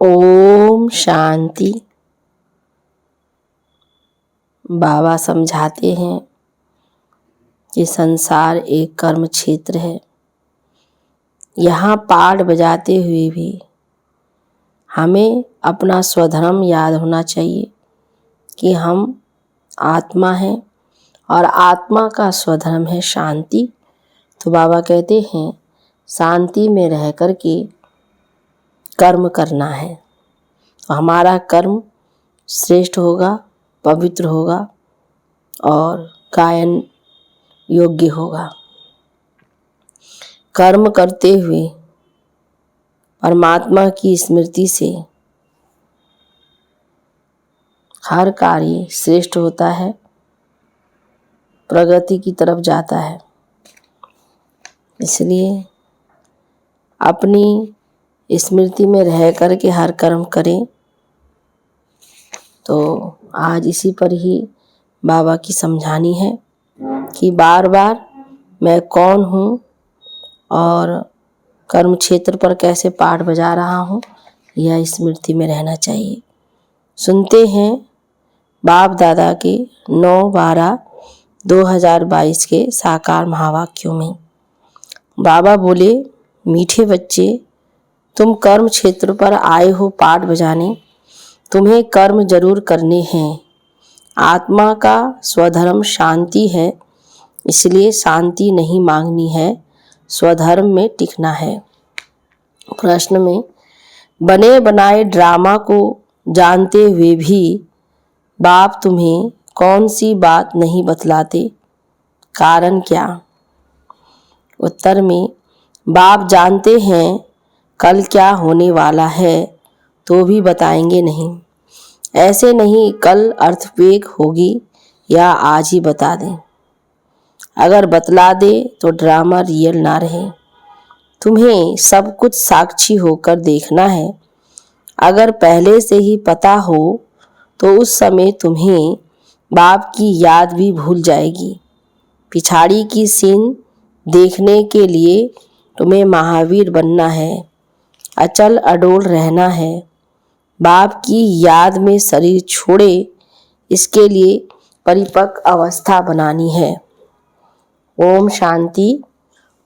ओम शांति। बाबा समझाते हैं कि संसार एक कर्म क्षेत्र है। यहाँ पाठ बजाते हुए भी हमें अपना स्वधर्म याद होना चाहिए कि हम आत्मा हैं और आत्मा का स्वधर्म है शांति। तो बाबा कहते हैं शांति में रह कर के कर्म करना है तो हमारा कर्म श्रेष्ठ होगा, पवित्र होगा और गायन योग्य होगा। कर्म करते हुए परमात्मा की स्मृति से हर कार्य श्रेष्ठ होता है, प्रगति की तरफ जाता है। इसलिए अपनी स्मृति में रह कर के हर कर्म करें। तो आज इसी पर ही बाबा की समझानी है कि बार बार मैं कौन हूँ और कर्म क्षेत्र पर कैसे पाठ बजा रहा हूँ, यह स्मृति में रहना चाहिए। सुनते हैं बाप दादा के 9/12/2022 के साकार महावाक्यों में। बाबा बोले, मीठे बच्चे, तुम कर्म क्षेत्र पर आए हो पाठ बजाने, तुम्हें कर्म जरूर करने हैं। आत्मा का स्वधर्म शांति है, इसलिए शांति नहीं मांगनी है, स्वधर्म में टिकना है। प्रश्न में, बने बनाए ड्रामा को जानते हुए भी बाप तुम्हें कौन सी बात नहीं बतलाते, कारण क्या? उत्तर में, बाप जानते हैं कल क्या होने वाला है तो भी बताएंगे नहीं। ऐसे नहीं कल अर्थक्वेक होगी या आज ही बता दें। अगर बतला दे तो ड्रामा रियल ना रहे। तुम्हें सब कुछ साक्षी होकर देखना है। अगर पहले से ही पता हो तो उस समय तुम्हें बाप की याद भी भूल जाएगी। पिछाड़ी की सीन देखने के लिए तुम्हें महावीर बनना है, अचल अडोल रहना है। बाप की याद में शरीर छोड़े, इसके लिए परिपक्व अवस्था बनानी है। ओम शांति।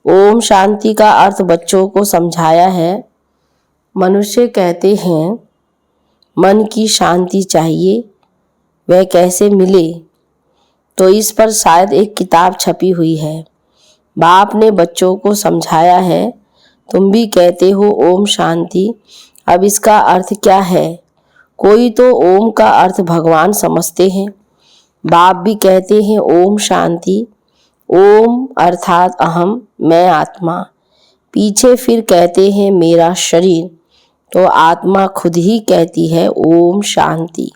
ओम शांति का अर्थ बच्चों को समझाया है। मनुष्य कहते हैं मन की शांति चाहिए, वह कैसे मिले? तो इस पर शायद एक किताब छपी हुई है। बाप ने बच्चों को समझाया है। तुम भी कहते हो ओम शांति, अब इसका अर्थ क्या है? कोई तो ओम का अर्थ भगवान समझते हैं। बाप भी कहते हैं ओम शांति। ओम अर्थात अहम, मैं आत्मा। पीछे फिर कहते हैं मेरा शरीर। तो आत्मा खुद ही कहती है ओम शांति।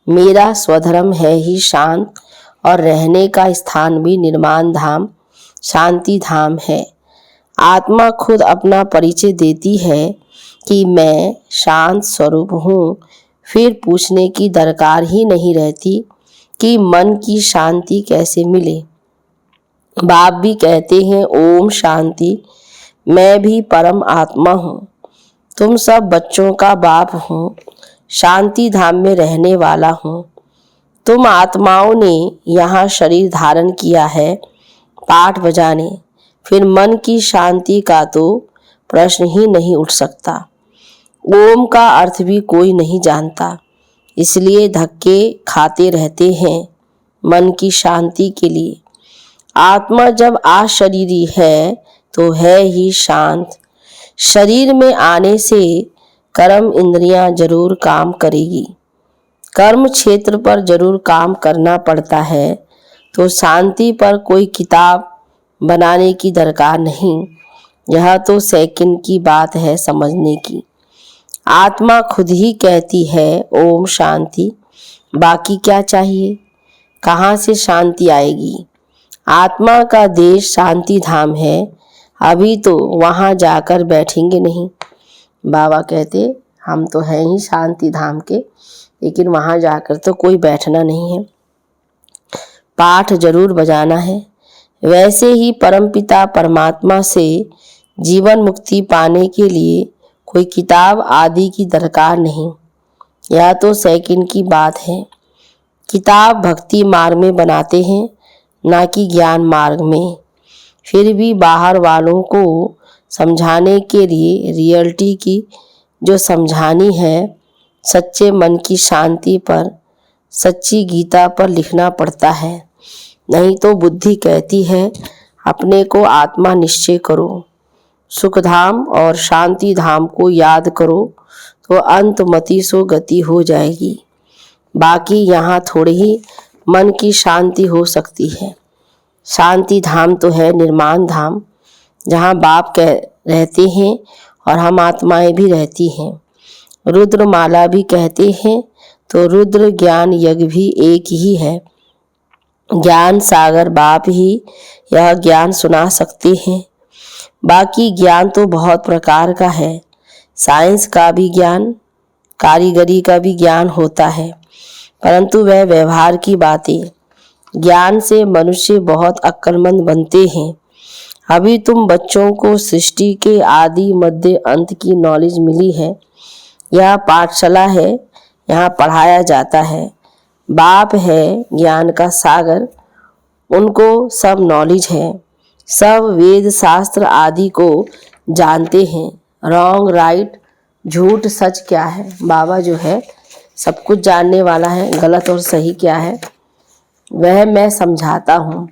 मेरा स्वधर्म है ही शांत और रहने का स्थान भी निर्माण धाम, शांति धाम है। आत्मा खुद अपना परिचय देती है कि मैं शांत स्वरूप हूँ। फिर पूछने की दरकार ही नहीं रहती कि मन की शांति कैसे मिले। बाप भी कहते हैं ओम शांति, मैं भी परम आत्मा हूँ। तुम सब बच्चों का बाप हूँ, शांति धाम में रहने वाला हूँ। तुम आत्माओं ने यहाँ शरीर धारण किया है पाठ बजाने, फिर मन की शांति का तो प्रश्न ही नहीं उठ सकता। ओम का अर्थ भी कोई नहीं जानता, इसलिए धक्के खाते रहते हैं मन की शांति के लिए। आत्मा जब अशरीरी है तो है ही शांत। शरीर में आने से कर्म इंद्रियां जरूर काम करेगी, कर्म क्षेत्र पर जरूर काम करना पड़ता है। तो शांति पर कोई किताब बनाने की दरकार नहीं, यह तो सेकंड की बात है समझने की। आत्मा खुद ही कहती है ओम शांति, बाकी क्या चाहिए? कहाँ से शांति आएगी? आत्मा का देश शांति धाम है, अभी तो वहाँ जाकर बैठेंगे नहीं। बाबा कहते हम तो हैं ही शांति धाम के, लेकिन वहाँ जाकर तो कोई बैठना नहीं है, पाठ जरूर बजाना है। वैसे ही परमपिता परमात्मा से जीवन मुक्ति पाने के लिए कोई किताब आदि की दरकार नहीं, यह तो सेकंड की बात है। किताब भक्ति मार्ग में बनाते हैं, ना कि ज्ञान मार्ग में। फिर भी बाहर वालों को समझाने के लिए रियलिटी की जो समझानी है, सच्चे मन की शांति पर, सच्ची गीता पर लिखना पड़ता है। नहीं तो बुद्धि कहती है अपने को आत्मा निश्चय करो, सुखधाम और शांति धाम को याद करो तो अंतमति सो गति हो जाएगी। बाकी यहाँ थोड़ी ही मन की शांति हो सकती है। शांति धाम तो है निर्माण धाम, जहाँ बाप रहते हैं और हम आत्माएं भी रहती हैं। रुद्र माला भी कहते हैं तो रुद्र ज्ञान यज्ञ भी एक ही है। ज्ञान सागर बाप ही यह ज्ञान सुना सकते हैं। बाकी ज्ञान तो बहुत प्रकार का है। साइंस का भी ज्ञान, कारीगरी का भी ज्ञान होता है, परंतु वह व्यवहार की बातें। ज्ञान से मनुष्य बहुत अक्लमंद बनते हैं। अभी तुम बच्चों को सृष्टि के आदि मध्य अंत की नॉलेज मिली है। यह पाठशाला है, यहाँ पढ़ाया जाता है। बाप है ज्ञान का सागर, उनको सब नॉलेज है, सब वेद शास्त्र आदि को जानते हैं। रॉन्ग राइट, झूठ सच क्या है, बाबा जो है सब कुछ जानने वाला है। गलत और सही क्या है वह मैं समझाता हूँ।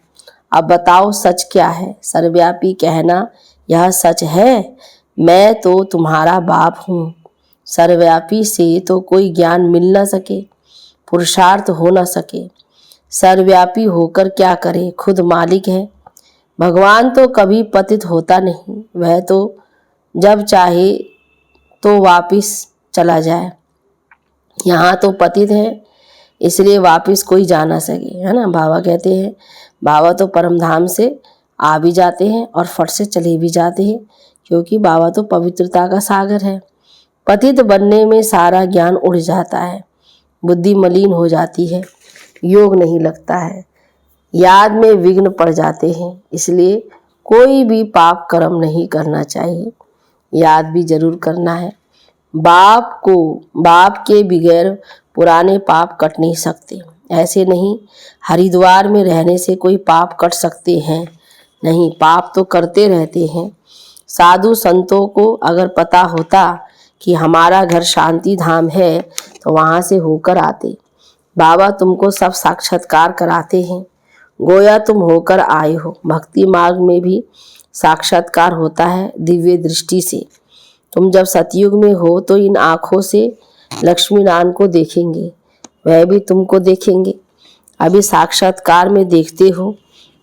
अब बताओ सच क्या है। सर्वव्यापी कहना यह सच है। मैं तो तुम्हारा बाप हूँ। सर्वव्यापी से तो कोई ज्ञान मिल न सके, पुरुषार्थ हो न सके। सर्वव्यापी होकर क्या करे, खुद मालिक है। भगवान तो कभी पतित होता नहीं, वह तो जब चाहे तो वापिस चला जाए। यहाँ तो पतित है, इसलिए वापिस कोई जा ना सके, है ना। बाबा कहते हैं, बाबा तो परम धाम से आ भी जाते हैं और फट से चले भी जाते हैं, क्योंकि बाबा तो पवित्रता का सागर है। पतित बनने में सारा ज्ञान उड़ जाता है, बुद्धि मलिन हो जाती है, योग नहीं लगता है, याद में विघ्न पड़ जाते हैं। इसलिए कोई भी पाप कर्म नहीं करना चाहिए, याद भी जरूर करना है। बाप के बगैर पुराने पाप कट नहीं सकते। ऐसे नहीं हरिद्वार में रहने से कोई पाप कट सकते हैं, नहीं, पाप तो करते रहते हैं। साधु संतों को अगर पता होता कि हमारा घर शांति धाम है तो वहाँ से होकर आते। बाबा तुमको सब साक्षात्कार कराते हैं, गोया तुम होकर आए हो। भक्ति मार्ग में भी साक्षात्कार होता है दिव्य दृष्टि से। तुम जब सतयुग में हो तो इन आँखों से लक्ष्मी नारायण को देखेंगे, वह भी तुमको देखेंगे। अभी साक्षात्कार में देखते हो।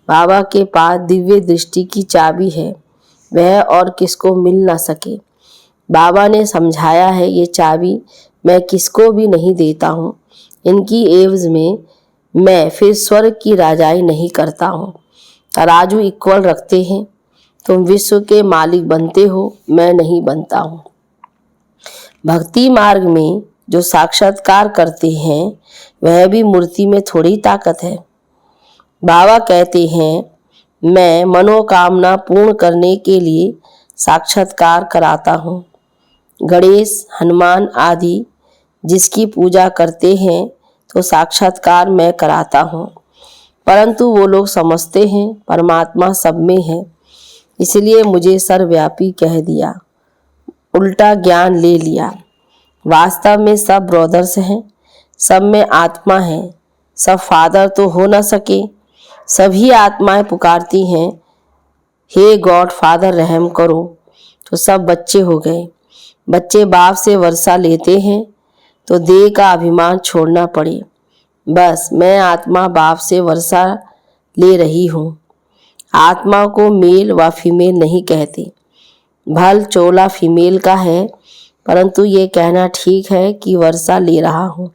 बाबा के पास दिव्य दृष्टि की चाबी है, वह और किसको मिल ना सके। बाबा ने समझाया है, ये चाबी मैं किसको भी नहीं देता हूँ। इनकी एवज में मैं फिर स्वर्ग की राजाई नहीं करता हूँ। तराजू इक्वल रखते हैं। तुम विश्व के मालिक बनते हो, मैं नहीं बनता हूँ। भक्ति मार्ग में जो साक्षात्कार करते हैं वह भी मूर्ति में थोड़ी ताकत है। बाबा कहते हैं, मैं मनोकामना पूर्ण करने के लिए साक्षात्कार कराता हूँ। गणेश, हनुमान आदि जिसकी पूजा करते हैं तो साक्षात्कार मैं कराता हूँ, परंतु वो लोग समझते हैं परमात्मा सब में है, इसलिए मुझे सर्वव्यापी कह दिया, उल्टा ज्ञान ले लिया। वास्तव में सब ब्रदर्स हैं, सब में आत्मा है। सब फादर तो हो न सके, सभी आत्माएं पुकारती हैं, हे गॉड फादर रहम करो, तो सब बच्चे हो गए। बच्चे बाप से वर्षा लेते हैं तो देह का अभिमान छोड़ना पड़े। बस मैं आत्मा बाप से वर्षा ले रही हूँ। आत्मा को मेल व फीमेल नहीं कहते। भल चोला फीमेल का है, परंतु ये कहना ठीक है कि वर्षा ले रहा हूँ।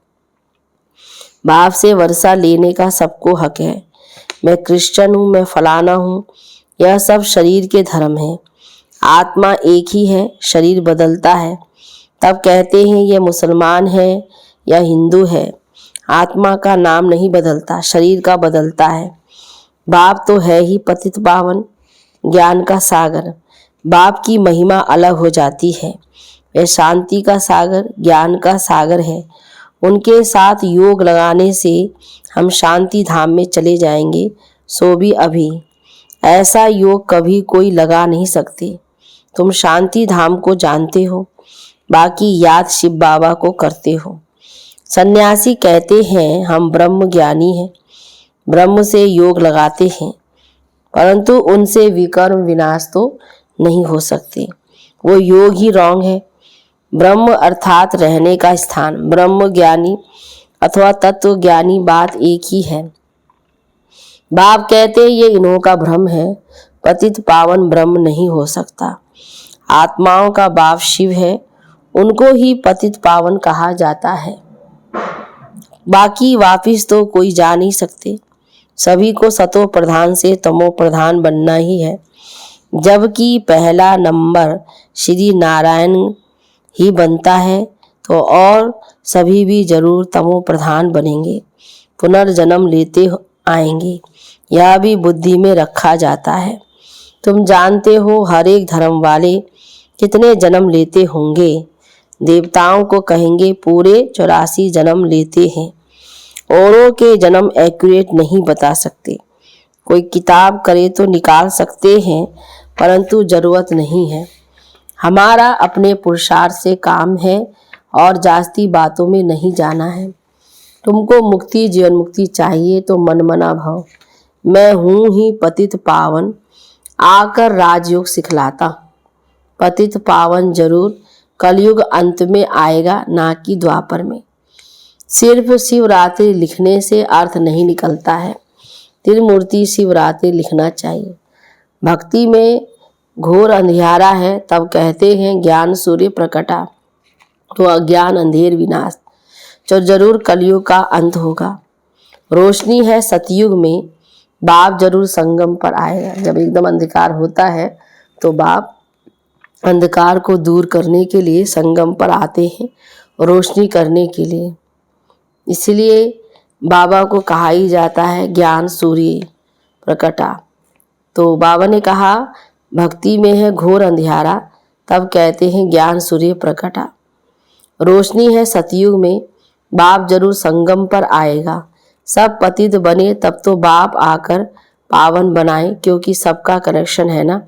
बाप से वर्षा लेने का सबको हक है। मैं क्रिश्चियन हूँ, मैं फलाना हूँ, यह सब शरीर के धर्म है। आत्मा एक ही है, शरीर बदलता है। तब कहते हैं ये मुसलमान है या हिंदू है। आत्मा का नाम नहीं बदलता, शरीर का बदलता है। बाप तो है ही पतित पावन, ज्ञान का सागर। बाप की महिमा अलग हो जाती है। वे शांति का सागर, ज्ञान का सागर है। उनके साथ योग लगाने से हम शांति धाम में चले जाएंगे, सो भी अभी। ऐसा योग कभी कोई लगा नहीं सकते। तुम शांति धाम को जानते हो, बाकी याद शिव बाबा को करते हो। सन्यासी कहते हैं हम ब्रह्म ज्ञानी हैं, ब्रह्म से योग लगाते हैं, परंतु उनसे विकर्म विनाश तो नहीं हो सकते। वो योग ही रॉन्ग है। ब्रह्म अर्थात रहने का स्थान, ब्रह्म ज्ञानी अथवा तत्व ज्ञानी बात एक ही है। बाप कहते ये इन्हों का भ्रम है, पतित पावन ब्रह्म नहीं हो सकता। आत्माओं का बाप शिव है, उनको ही पतित पावन कहा जाता है। बाकी वापिस तो कोई जा नहीं सकते। सभी को सतो प्रधान से तमो प्रधान बनना ही है, जबकि पहला नंबर श्री नारायण ही बनता है तो और सभी भी जरूर तमो प्रधान बनेंगे, पुनर्जन्म लेते आएंगे। यह भी बुद्धि में रखा जाता है। तुम जानते हो हर एक धर्म वाले कितने जन्म लेते होंगे। देवताओं को कहेंगे पूरे 84 जन्म लेते हैं। औरों के जन्म एक्यूरेट नहीं बता सकते। कोई किताब करे तो निकाल सकते हैं, परंतु जरूरत नहीं है। हमारा अपने पुरुषार्थ से काम है और जास्ती बातों में नहीं जाना है। तुमको मुक्ति, जीवन मुक्ति चाहिए तो मनमना भव। मैं हूँ ही पतित पावन, आकर राजयोग सिखलाता हूँ। पतित पावन जरूर कलयुग अंत में आएगा, ना कि द्वापर में। सिर्फ शिवरात्रि लिखने से अर्थ नहीं निकलता है। त्रिमूर्ति शिवरात्रि लिखना चाहिए। भक्ति में घोर अंधियारा है, तब कहते हैं ज्ञान सूर्य प्रकटा, तो अज्ञान अंधेर विनाश, जो जरूर कलयुग का अंत होगा। रोशनी है सतयुग में, बाप जरूर संगम पर आएगा। जब एकदम अंधकार होता है तो बाप अंधकार को दूर करने के लिए संगम पर आते हैं, रोशनी करने के लिए। इसलिए बाबा को कहा ही जाता है ज्ञान सूर्य प्रकटा। तो बाबा ने कहा भक्ति में है घोर अंधियारा, तब कहते हैं ज्ञान सूर्य प्रकटा। रोशनी है सतयुग में, बाप जरूर संगम पर आएगा। सब पतित बने तब तो बाप आकर पावन बनाए, क्योंकि सबका कनेक्शन है ना।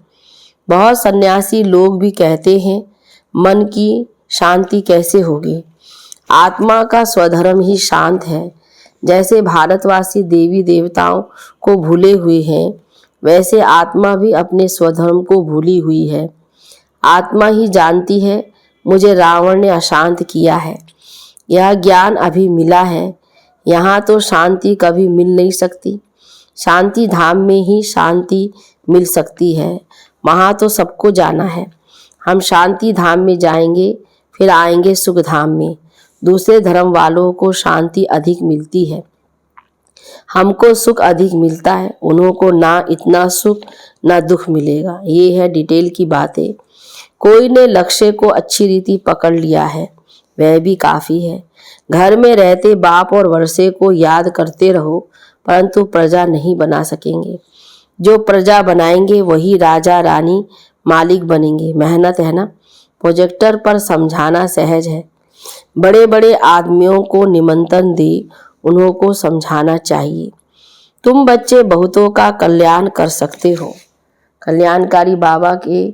बहुत सन्यासी लोग भी कहते हैं मन की शांति कैसे होगी। आत्मा का स्वधर्म ही शांत है। जैसे भारतवासी देवी देवताओं को भूले हुए हैं, वैसे आत्मा भी अपने स्वधर्म को भूली हुई है। आत्मा ही जानती है मुझे रावण ने अशांत किया है। यह ज्ञान अभी मिला है। यहाँ तो शांति कभी मिल नहीं सकती। शांति धाम में ही शांति मिल सकती है। वहाँ तो सबको जाना है। हम शांति धाम में जाएंगे, फिर आएंगे सुख धाम में। दूसरे धर्म वालों को शांति अधिक मिलती है, हमको सुख अधिक मिलता है। उन्हों को ना इतना सुख ना दुख मिलेगा। ये है डिटेल की बातें। कोई ने लक्ष्य को अच्छी रीति पकड़ लिया है, वह भी काफ़ी है। घर में रहते बाप और वर्षे को याद करते रहो, परंतु प्रजा नहीं बना सकेंगे। जो प्रजा बनाएंगे वही राजा रानी मालिक बनेंगे। मेहनत है ना। प्रोजेक्टर पर समझाना सहज है। बड़े बड़े आदमियों को निमंत्रण दे, उन्हों को समझाना चाहिए। तुम बच्चे बहुतों का कल्याण कर सकते हो। कल्याणकारी बाबा के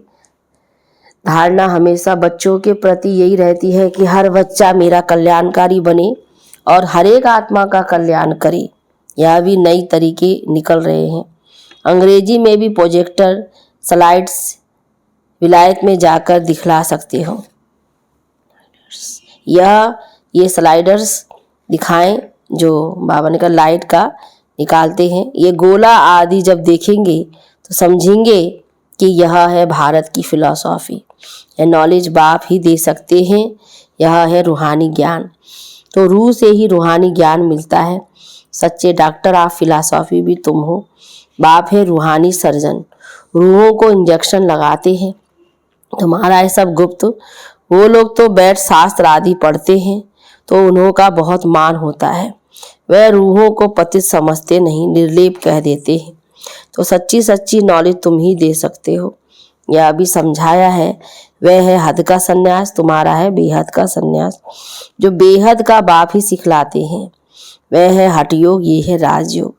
धारणा हमेशा बच्चों के प्रति यही रहती है कि हर बच्चा मेरा कल्याणकारी बने और हर एक आत्मा का कल्याण करे। यह भी नई तरीके निकल रहे हैं। अंग्रेजी में भी प्रोजेक्टर स्लाइड्स विलायत में जाकर दिखला सकते हो। ये स्लाइडर्स दिखाएं जो बाबा ने कहा लाइट का निकालते हैं। ये गोला आदि जब देखेंगे तो समझेंगे कि यह है भारत की फिलॉसफी। यह नॉलेज बाप ही दे सकते हैं। यह है रूहानी ज्ञान। तो रूह से ही रूहानी ज्ञान मिलता है। सच्चे डॉक्टर ऑफ फिलॉसफी भी तुम हो। बाप है रूहानी सर्जन, रूहों को इंजेक्शन लगाते हैं। तुम्हारा है सब गुप्त। वो लोग तो बैठ शास्त्र आदि पढ़ते हैं तो उन्हों का बहुत मान होता है। वह रूहों को पतित समझते नहीं, निर्लेप कह देते हैं। तो सच्ची सच्ची नॉलेज तुम ही दे सकते हो। यह अभी समझाया है, वह है हद का संन्यास, तुम्हारा है बेहद का संन्यास। जो बेहद का बाप ही सिखलाते हैं वह है हठ योग, ये है राजयोग।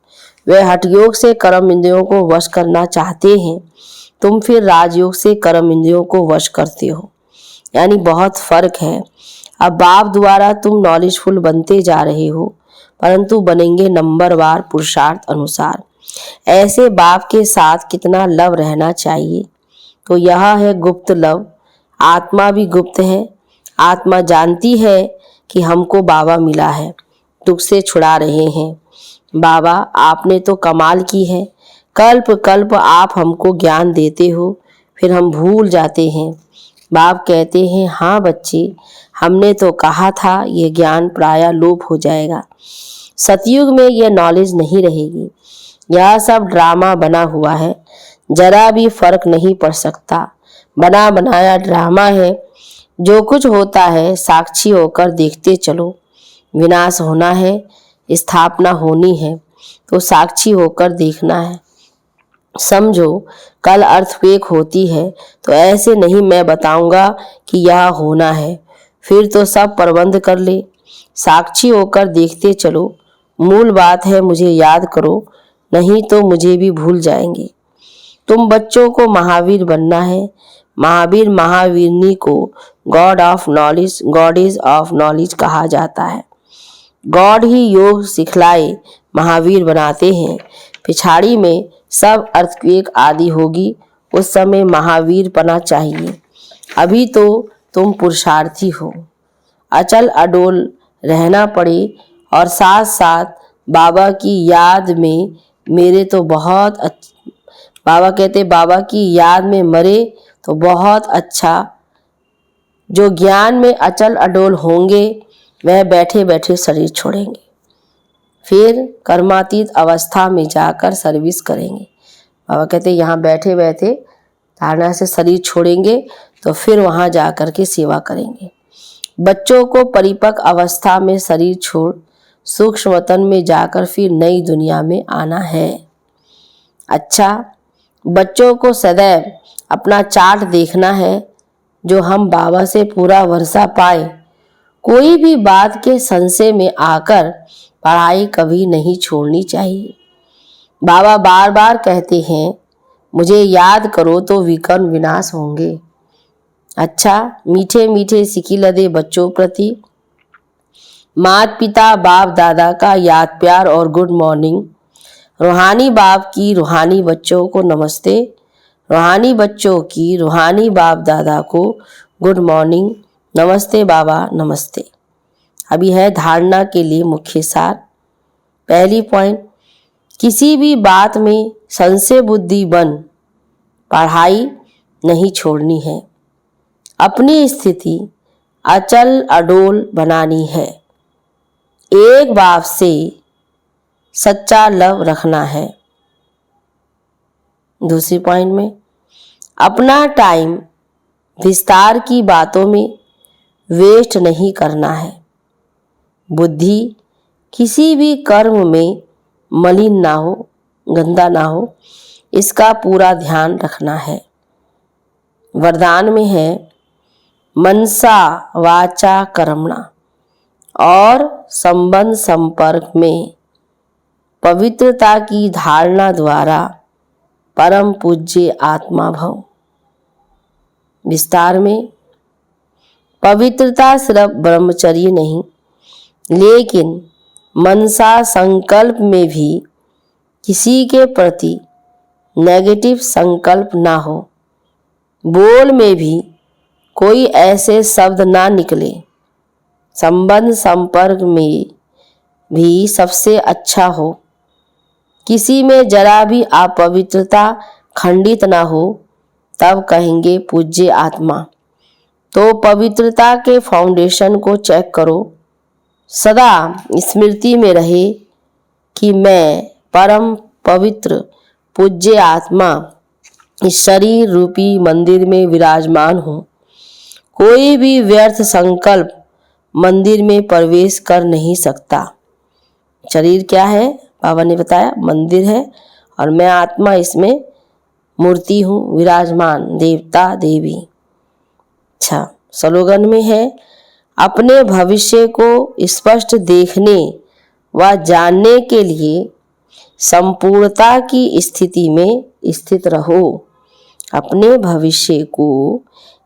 वह हठ योग से कर्म इंद्रियों को वश करना चाहते हैं, तुम फिर राजयोग से कर्म इंद्रियों को वश करते हो, यानी बहुत फर्क है। अब बाप द्वारा तुम नॉलेजफुल बनते जा रहे हो, परंतु बनेंगे नंबरवार पुरुषार्थ अनुसार। ऐसे बाप के साथ कितना लव रहना चाहिए, तो यह है गुप्त लव। आत्मा भी गुप्त है। आत्मा जानती है कि हमको बाबा मिला है, दुख से छुड़ा रहे हैं। बाबा आपने तो कमाल की है, कल्प कल्प आप हमको ज्ञान देते हो, फिर हम भूल जाते हैं। बाप कहते हैं, हाँ बच्चे, हमने तो कहा था ये ज्ञान प्रायः लोप हो जाएगा। सतयुग में यह नॉलेज नहीं रहेगी। यह सब ड्रामा बना हुआ है, जरा भी फर्क नहीं पड़ सकता। बना बनाया ड्रामा है। जो कुछ होता है साक्षी होकर देखते चलो। विनाश होना है, स्थापना होनी है, तो साक्षी होकर देखना है। समझो कल अर्थक्वेक होती है तो ऐसे नहीं मैं बताऊंगा कि यह होना है, फिर तो सब प्रबंध कर ले। साक्षी होकर देखते चलो। मूल बात है मुझे याद करो, नहीं तो मुझे भी भूल जाएंगे। तुम बच्चों को महावीर बनना है। महावीर महावीरनी को God of knowledge, goddess of knowledge कहा जाता है। गॉड ही योग सिखलाए महावीर बनाते हैं। पिछाड़ी में सब अर्थक्वेक आदि होगी, उस समय महावीर बना चाहिए। अभी तो तुम पुरुषार्थी हो। अचल अडोल रहना पड़े और साथ साथ बाबा की याद में मेरे तो बहुत बाबा कहते बाबा की याद में मरे तो बहुत अच्छा। जो ज्ञान में अचल अडोल होंगे वह बैठे बैठे शरीर छोड़ेंगे, फिर कर्मातीत अवस्था में जाकर सर्विस करेंगे। बाबा कहते यहाँ बैठे बैठे धारणा से शरीर छोड़ेंगे तो फिर वहाँ जाकर के सेवा करेंगे। बच्चों को परिपक्व अवस्था में शरीर छोड़ सूक्ष्म वतन में जाकर फिर नई दुनिया में आना है। अच्छा, बच्चों को सदैव अपना चार्ट देखना है, जो हम बाबा से पूरा वर्षा पाए। कोई भी बात के संशय में आकर पढ़ाई कभी नहीं छोड़नी चाहिए। बाबा बार बार कहते हैं मुझे याद करो तो विकर्म विनाश होंगे। अच्छा, मीठे मीठे सिकी लदे बच्चों प्रति माता पिता बाप दादा का याद प्यार और गुड मॉर्निंग। रूहानी बाप की रूहानी बच्चों को नमस्ते, रूहानी बच्चों की रूहानी बाप दादा को गुड मॉर्निंग। नमस्ते बाबा नमस्ते। अभी है धारणा के लिए मुख्य सार। पहली पॉइंट, किसी भी बात में संशय बुद्धि बन पढ़ाई नहीं छोड़नी है। अपनी स्थिति अचल अडोल बनानी है। एक बाप से सच्चा लव रखना है। दूसरी पॉइंट में अपना टाइम विस्तार की बातों में वेस्ट नहीं करना है। बुद्धि किसी भी कर्म में मलिन ना हो, गंदा ना हो, इसका पूरा ध्यान रखना है। वरदान में है मनसा वाचा कर्मणा और संबंध संपर्क में पवित्रता की धारणा द्वारा परम पूज्य आत्मा भव। विस्तार में पवित्रता सिर्फ ब्रह्मचर्य नहीं, लेकिन मनसा संकल्प में भी किसी के प्रति नेगेटिव संकल्प ना हो। बोल में भी कोई ऐसे शब्द ना निकले। संबंध संपर्क में भी सबसे अच्छा हो। किसी में जरा भी अपवित्रता खंडित ना हो, तब कहेंगे पूज्य आत्मा। तो पवित्रता के फाउंडेशन को चेक करो। सदा स्मृति में रहे कि मैं परम पवित्र पूज्य आत्मा इस शरीर रूपी मंदिर में विराजमान हूँ। कोई भी व्यर्थ संकल्प मंदिर में प्रवेश कर नहीं सकता। शरीर क्या है? बाबा ने बताया मंदिर है और मैं आत्मा इसमें मूर्ति हूँ विराजमान देवता देवी। अच्छा, स्लोगन में है अपने भविष्य को स्पष्ट देखने व जानने के लिए संपूर्णता की स्थिति में स्थित रहो। अपने भविष्य को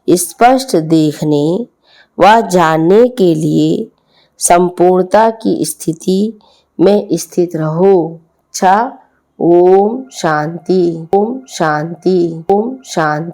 स्पष्ट देखने व जानने के लिए संपूर्णता की स्थिति में स्थित रहो। अच्छा, ओम शांति, ओम शांति, ओम शांति।